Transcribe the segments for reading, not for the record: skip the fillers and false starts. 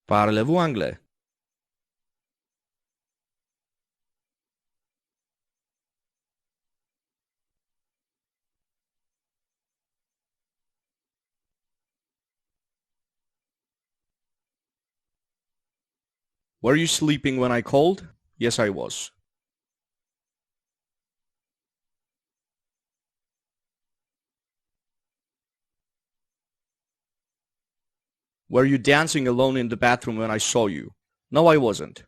Parlez-vous anglais? Were you sleeping when I called? Yes, I was. Were you dancing alone in the bathroom when I saw you? No, I wasn't.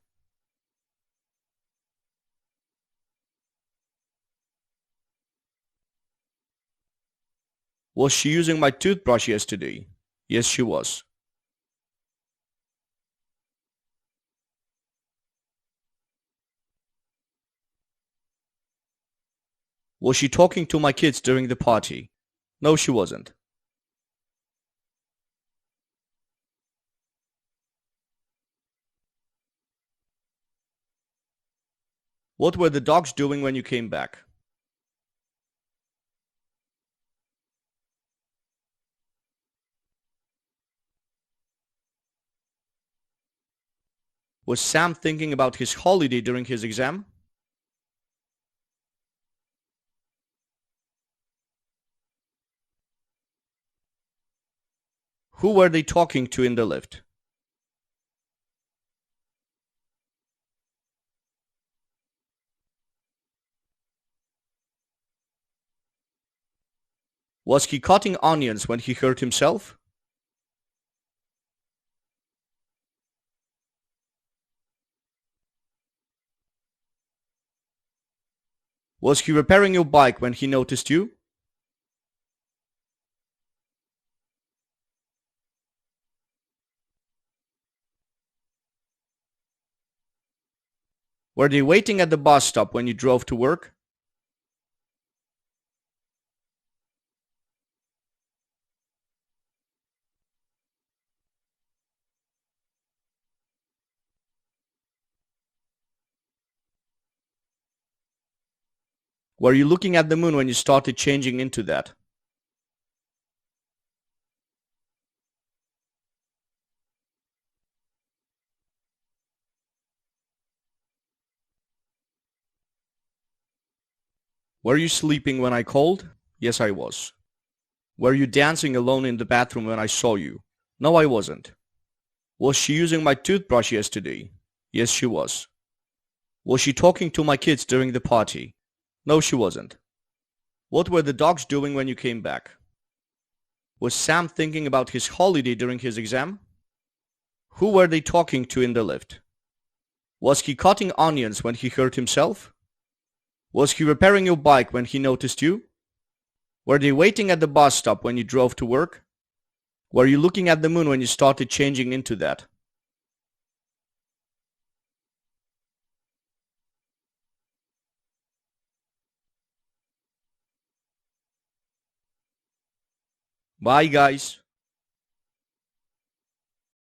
Was she using my toothbrush yesterday? Yes, she was. Was she talking to my kids during the party? No, she wasn't. What were the dogs doing when you came back? Was Sam thinking about his holiday during his exam? Who were they talking to in the lift? Was he cutting onions when he hurt himself? Was he repairing your bike when he noticed you? Were they waiting at the bus stop when you drove to work? Were you looking at the moon when you started changing into that? Were you sleeping when I called? Yes, I was. Were you dancing alone in the bathroom when I saw you? No, I wasn't. Was she using my toothbrush yesterday? Yes, she was. Was she talking to my kids during the party? No, she wasn't. What were the dogs doing when you came back? Was Sam thinking about his holiday during his exam? Who were they talking to in the lift? Was he cutting onions when he hurt himself? Was he repairing your bike when he noticed you? Were they waiting at the bus stop when you drove to work? Were you looking at the moon when you started changing into that? Bye, guys.